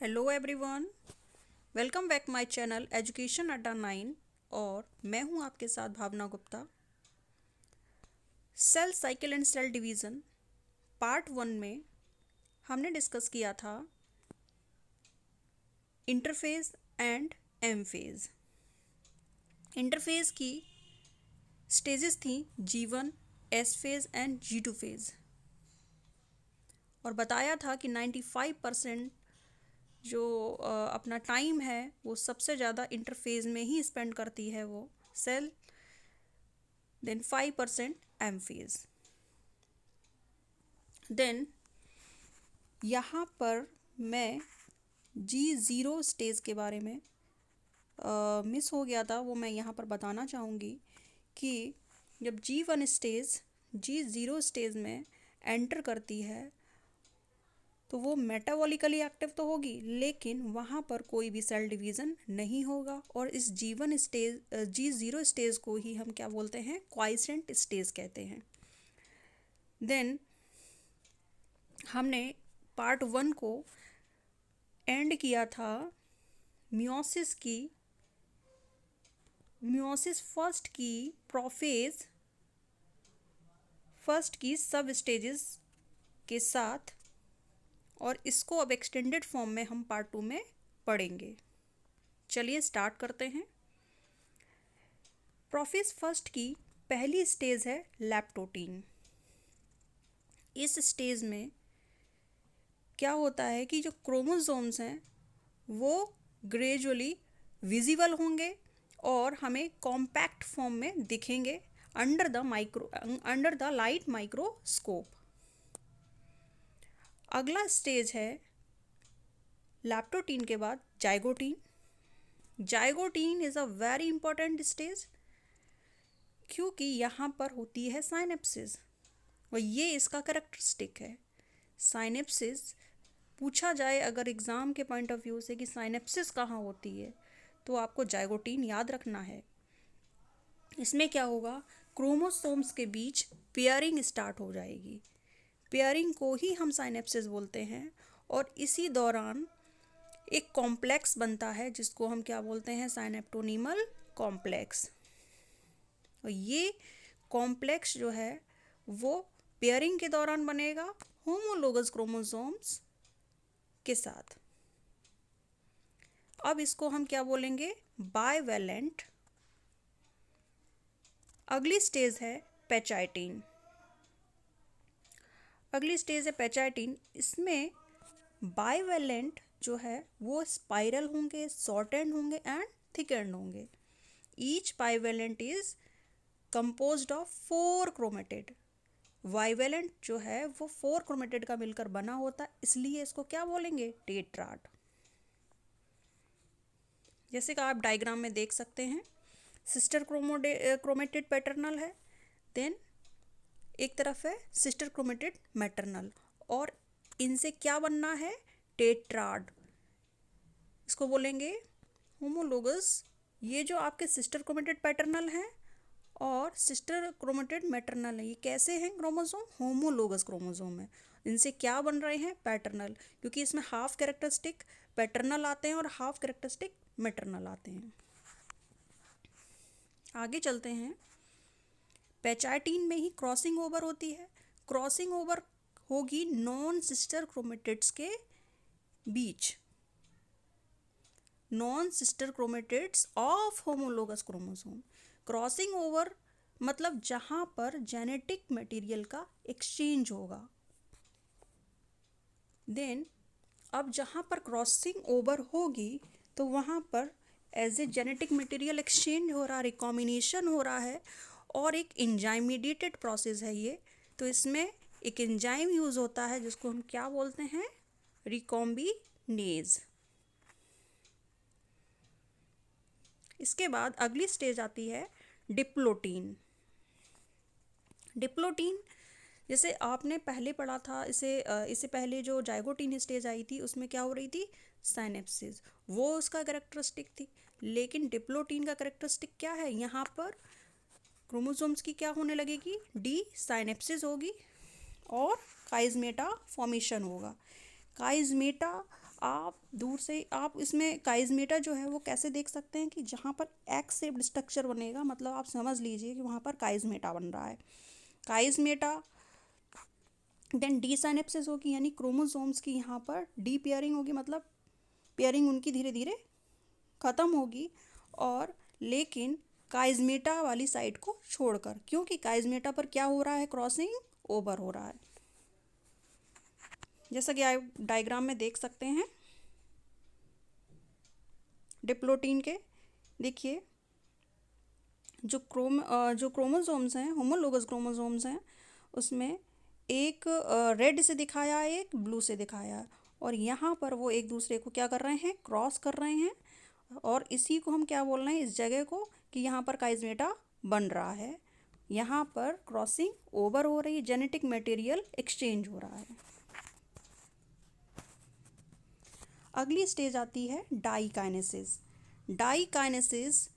Hello everyone, welcome back my channel education Adda 9। और मैं हूं आपके साथ Bhavna Gupta. Cell cycle and cell division part 1 में हमने डिस्कस किया था interphase and M phase. Interphase की स्टेजेस थी G1, S phase and G2 phase, और बताया था कि 95% जो अपना टाइम है वो सबसे ज़्यादा इंटरफेज में ही स्पेंड करती है वो cell, then 5% M phase. Then यहाँ पर मैं G0 स्टेज के बारे में मिस हो गया था, वो मैं यहाँ पर बताना चाहूँगी कि जब G1 स्टेज G0 स्टेज में एंटर करती है तो वो मेटाबॉलिकली एक्टिव तो होगी, लेकिन वहाँ पर कोई भी सेल डिवीज़न नहीं होगा। और इस G1 स्टेज G0 स्टेज को ही हम क्या बोलते हैं, क्वाइसेंट स्टेज कहते हैं। देन हमने पार्ट 1 को एंड किया था मियोसिस फर्स्ट की प्रोफेज फर्स्ट की सब स्टेजेस के साथ, और इसको अब एक्सटेंडेड फॉर्म में हम पार्ट 2 में पढ़ेंगे। चलिए स्टार्ट करते हैं। प्रोफेज फर्स्ट की पहली स्टेज है लैप्टोटीन। इस स्टेज में क्या होता है कि जो क्रोमोसोम्स हैं वो ग्रेजुअली विजिबल होंगे और हमें कॉम्पैक्ट फॉर्म में दिखेंगे अंडर द लाइट माइक्रोस्कोप। अगला स्टेज है लैप्टोटीन के बाद zygotene. Zygotene is a very important stage क्योंकि यहाँ पर होती है साइनेप्सिस, और ये इसका कैरेक्टरिस्टिक है। साइनेप्सिस पूछा जाए अगर एग्ज़ाम के पॉइंट ऑफ व्यू से कि साइनेप्सिस कहाँ होती है, तो आपको जाइगोटीन याद रखना है। इसमें क्या होगा, क्रोमोसोम्स के बीच पेयरिंग स्टार्ट हो जाएगी। पेयरिंग को ही हम साइनेप्सिस बोलते हैं, और इसी दौरान एक कॉम्प्लेक्स बनता है जिसको हम क्या बोलते हैं, साइनेप्टोनीमल कॉम्प्लेक्स। और ये कॉम्प्लेक्स जो है वो पेयरिंग के दौरान बनेगा होमोलोगस क्रोमोसोम्स के साथ। अब इसको हम क्या बोलेंगे, बाइवेलेंट। अगली स्टेज है पेचाइटिन। अगली स्टेज है पेचाइटिन। इसमें बाइवेलेंट जो है वो स्पाइरल होंगे, शॉर्ट एंड होंगे एंड थिक एंड होंगे। Each bivalent is composed of 4 chromatid. Bivalent जो है वो 4 क्रोमेटिड का मिलकर बना होता है, इसलिए इसको क्या बोलेंगे, टेट्राड। जैसे कि आप डायग्राम में देख सकते हैं, सिस्टर क्रोमेटिड पैटर्नल है, देन एक तरफ है सिस्टर क्रोमेटिड मैटरनल, और इनसे क्या बनना है, टेट्राड। इसको बोलेंगे होमोलोगस। ये जो आपके सिस्टर क्रोमेटिड पैटर्नल हैं और सिस्टर क्रोमेटिड मैटरनल है, ये कैसे हैं क्रोमोसोम, होमोलोगस क्रोमोसोम है। इनसे क्या बन रहे हैं, पैटर्नल, क्योंकि इसमें हाफ कैरेक्टरिस्टिक पैटर्नल आते हैं और हाफ कैरेक्टरिस्टिक मैटरनल आते हैं। आगे चलते हैं। पेचाइटिन में ही क्रॉसिंग ओवर होती है। क्रॉसिंग ओवर होगी नॉन सिस्टर क्रोमेटिड्स के बीच, non sister chromatids of homologous chromosome. Crossing over मतलब जहाँ पर जेनेटिक मटेरियल का एक्सचेंज होगा। देन अब जहाँ पर क्रॉसिंग ओवर होगी तो वहाँ पर as a genetic material exchange हो रहा है, रिकॉम्बिनेशन हो रहा है, और एक एंजाइम मीडिएटेड प्रोसेस है ये। तो इसमें एक एंजाइम यूज़ होता है जिसको हम क्या बोलते हैं, रिकॉम्बिनेज। इसके बाद अगली स्टेज आती है डिप्लोटीन। डिप्लोटीन जैसे आपने पहले पढ़ा था, इससे पहले जो जाइगोटीन स्टेज आई थी उसमें क्या हो रही थी, साइनेप्सिस, वो उसका कैरेक्टरिस्टिक थी। लेकिन डिप्लोटीन का कैरेक्टरिस्टिक क्या है, यहाँ पर क्रोमोसोम्स की क्या होने लगेगी, डी साइनेप्सिस होगी और काइजमेटा फॉर्मेशन होगा। काइजमेटा आप दूर से आप इसमें काइज़मेटा जो है वो कैसे देख सकते हैं कि जहाँ पर एक्स शेप्ड स्ट्रक्चर बनेगा, मतलब आप समझ लीजिए कि वहाँ पर काइज़मेटा बन रहा है। काइज़मेटा देन डी साइनेप्सिस होगी, यानी क्रोमोसोम्स की यहाँ पर डी पेयरिंग होगी, मतलब पेयरिंग उनकी धीरे धीरे ख़त्म होगी, और लेकिन काइज़मेटा वाली साइड को छोड़कर, क्योंकि काइज़मेटा पर क्या हो रहा है, क्रॉसिंग ओवर हो रहा है, जैसा कि आप डायग्राम में देख सकते हैं डिप्लोटीन के। देखिए जो क्रोमोसोम्स हैं, होमोलोगस क्रोमोसोम्स हैं, उसमें एक रेड से दिखाया है, एक ब्लू से दिखाया है, और यहाँ पर वो एक दूसरे को क्या कर रहे हैं, क्रॉस कर रहे हैं, और इसी को हम क्या बोल रहे हैं, इस जगह को, कि यहाँ पर काइज़मेटा बन रहा है, यहाँ पर क्रॉसिंग ओवर हो रही है, जेनेटिक मटेरियल एक्सचेंज हो रहा है। अगली स्टेज आती है डाईकाइनेसिस। डाईकाइनेसिस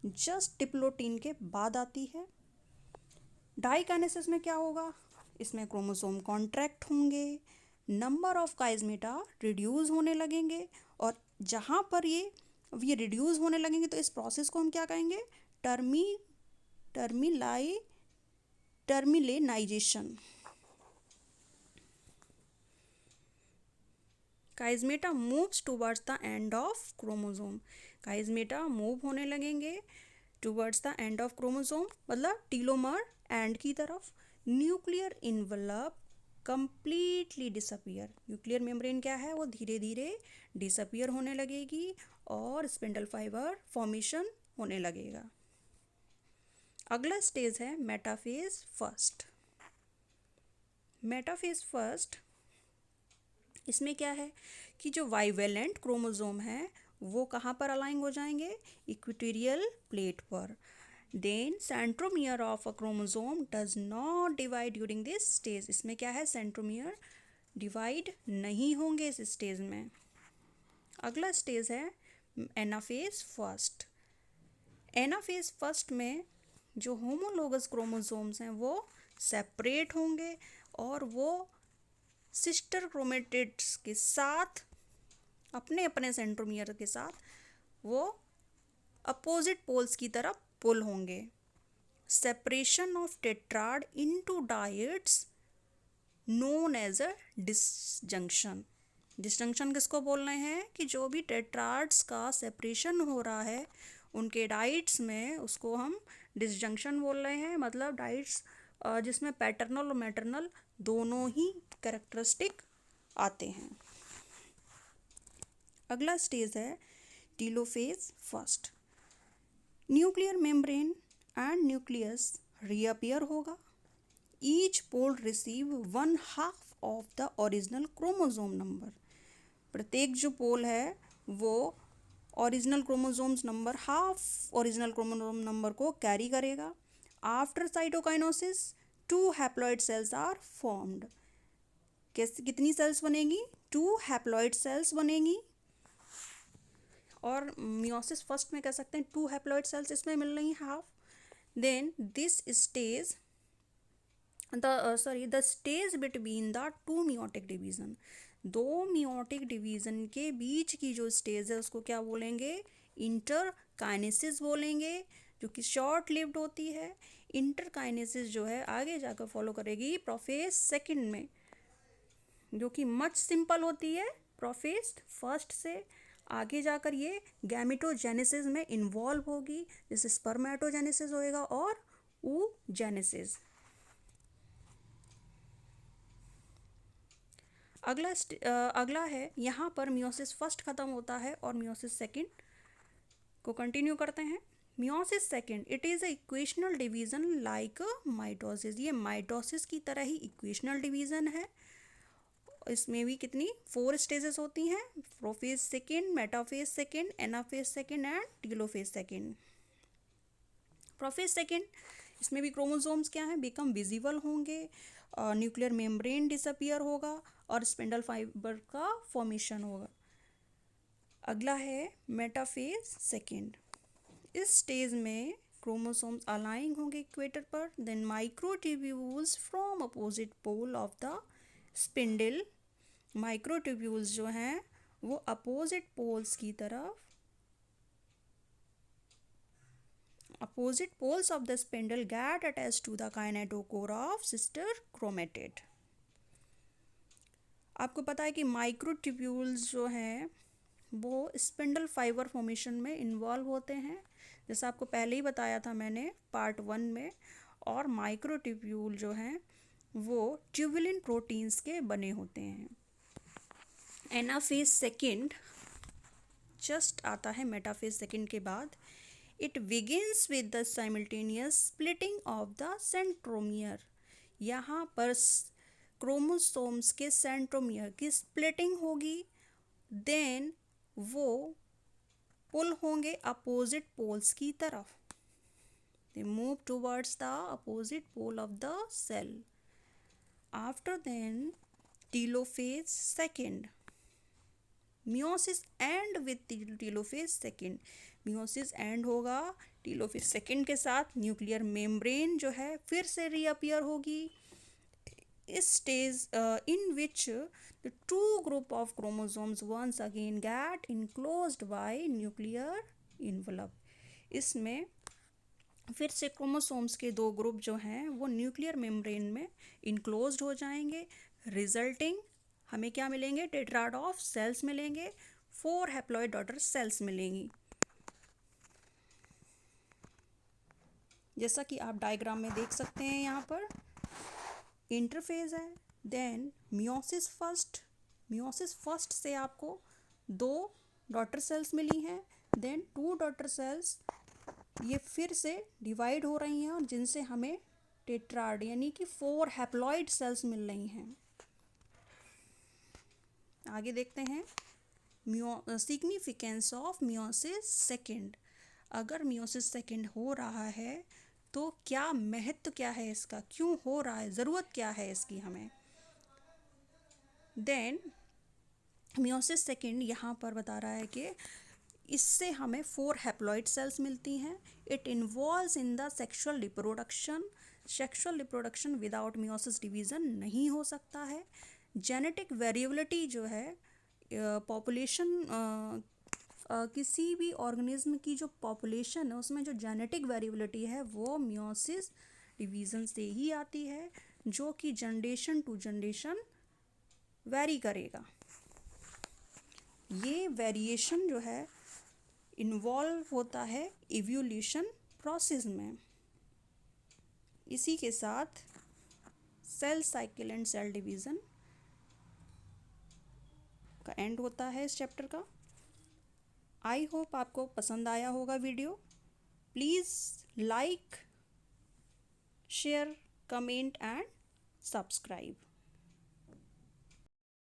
जस्ट डिप्लोटीन के बाद आती है। डाईकाइनेसिस में क्या होगा, इसमें क्रोमोसोम कॉन्ट्रैक्ट होंगे, नंबर ऑफ काइज़मेटा रिड्यूस होने लगेंगे, और जहाँ पर ये रिड्यूस होने लगेंगे तो इस प्रोसेस को हम क्या कहेंगे, terminalisation. Chiasmata moves towards the end of chromosome. Chiasmata move होने लगेंगे towards the end of chromosome, मतलब टीलोमर एंड की तरफ। Nuclear envelope completely disappear. Nuclear membrane क्या है, वो धीरे धीरे डिसअपियर होने लगेगी और स्पिंडल फाइबर फॉर्मेशन होने लगेगा। अगला स्टेज है मेटाफेज फर्स्ट। मेटाफेज फर्स्ट, इसमें क्या है कि जो बाइवेलेंट क्रोमोसोम है वो कहाँ पर अलाइन हो जाएंगे, इक्वेटोरियल प्लेट पर। Then centromere of a chromosome does not divide during this stage. इसमें क्या है, सेंट्रोमियर डिवाइड नहीं होंगे इस स्टेज में। अगला स्टेज है एनाफेज फर्स्ट। एनाफेज फर्स्ट में जो होमोलोगस क्रोमोसोम्स हैं वो सेपरेट होंगे, और वो सिस्टर क्रोमेटिड्स के साथ, अपने अपने सेंट्रोमियर के साथ, वो अपोजिट पोल्स की तरफ पुल होंगे। Separation of tetrad into dyads known as a disjunction. Disjunction किसको बोल रहे हैं, कि जो भी टेट्राड्स का सेपरेशन हो रहा है उनके डाइट्स में, उसको हम डिसजंक्शन बोल रहे हैं, मतलब डाइट्स जिसमें पैटर्नल और मैटरनल दोनों ही कैरेक्टरिस्टिक आते हैं। अगला स्टेज है telophase first. Nuclear membrane and nucleus reappear होगा। Each pole receive 1/2 of the original chromosome number. प्रत्येक जो पोल है वो original chromosomes number, half original chromosome number को कैरी करेगा। After cytokinesis 2 haploid cells are formed. कितनी cells बनेगी, 2 haploid sales बनेगी, और मियोसिस फर्स्ट में कह सकते हैं 2 हैप्लॉइड सेल्स इसमें मिल रही हैं, half. Then this stage the stage between the 2 meiotic division. 2 meiotic division के बीच की जो स्टेज है उसको क्या बोलेंगे, इंटरकाइनेसिस बोलेंगे, जो कि शॉर्ट लिव्ड होती है। इंटरकाइनेसिस जो है आगे जाकर फॉलो करेगी प्रोफेज सेकंड में, जो कि मच सिंपल होती है प्रोफेज फर्स्ट से। आगे जाकर ये गैमेटोजेनेसिस में इन्वॉल्व होगी, जैसे स्पर्मेटोजेनेसिस होएगा और oogenesis। अगला है, यहाँ पर मियोसिस फर्स्ट खत्म होता है और मियोसिस सेकंड को कंटिन्यू करते हैं। Meiosis second, it is a equational division like mitosis. ये माइटोसिस की तरह ही इक्वेशनल डिवीजन है। इसमें भी कितनी 4 स्टेजेस होती हैं, prophase second, metaphase second, anaphase second and telophase second. Prophase second, इसमें भी क्रोमोसोम्स क्या हैं, बिकम विजिबल होंगे, न्यूक्लियर मेम्ब्रेन डिसअपियर होगा और स्पिंडल फाइबर का फॉर्मेशन होगा। अगला है मेटाफेज सेकंड। इस स्टेज में क्रोमोसोम्स अलाइन होंगे इक्वेटर पर। Then microtubules from opposite pole of the spindle. Microtubules जो हैं वो अपोजिट पोल्स की तरफ, opposite poles of the spindle get attached to the kinetochore of sister chromatid. आपको पता है कि माइक्रोट्यूब्यूल्स जो हैं वो स्पिंडल फाइबर फॉर्मेशन में इन्वॉल्व होते हैं, जैसा आपको पहले ही बताया था मैंने पार्ट 1 में। और माइक्रोट्यूब्यूल जो हैं वो ट्यूबुलिन प्रोटीन्स के बने होते हैं। एनाफेज सेकेंड जस्ट आता है मेटाफेज सेकेंड के बाद। It begins with the simultaneous splitting of the centromere. यहाँ पर क्रोमोसोम्स के सेंट्रोमियर की स्प्लिटिंग होगी, देन वो पुल होंगे अपोजिट पोल्स की तरफ। They move towards the opposite pole of the cell. After then, telophase second. Meiosis end with telophase second. Meiosis and होगा टीलोफेज सेकेंड के साथ। न्यूक्लियर मेम्ब्रेन जो है फिर से रीअपियर होगी। इस stage in which the two group of chromosomes once again get enclosed by nuclear envelope. इसमें फिर से क्रोमोसोम्स के दो ग्रुप जो हैं वो न्यूक्लियर मेम्ब्रेन में इनक्लोज्ड हो जाएंगे। रिजल्टिंग हमें क्या मिलेंगे? टेट्राड ऑफ सेल्स मिलेंगे, 4 हैप्लॉइड डॉटर सेल्स मिलेंगी। जैसा कि आप डायग्राम में देख सकते हैं, यहाँ पर इंटरफेज है, देन मियोसिस फर्स्ट से आपको 2 डॉटर सेल्स मिली हैं, देन 2 डॉटर सेल्स ये फिर से डिवाइड हो रही हैं और जिनसे हमें टेट्राड यानी कि 4 हैप्लॉइड सेल्स मिल रही हैं। आगे देखते हैं सिग्निफिकेंस ऑफ मियोसिस सेकेंड। अगर मियोसिस सेकेंड हो रहा है तो क्या महत्व क्या है इसका, क्यों हो रहा है, ज़रूरत क्या है इसकी हमें। देन मियोसिस सेकेंड यहाँ पर बता रहा है कि इससे हमें 4 हैप्लॉइड सेल्स मिलती हैं। It involves in the sexual reproduction without meiosis division नहीं हो सकता है। जेनेटिक वेरिएबिलिटी जो है पॉपुलेशन किसी भी ऑर्गेनिज्म की जो पॉपुलेशन है उसमें जो जेनेटिक वेरिएबिलिटी है वो मियोसिस डिवीज़न से ही आती है, जो कि जनरेशन टू जनरेशन वेरी करेगा। ये वेरिएशन जो है इन्वॉल्व होता है इवोल्यूशन प्रोसेस में। इसी के साथ cell cycle and cell division का एंड होता है इस चैप्टर का। आई होप आपको पसंद आया होगा video. Please like, share, comment and subscribe.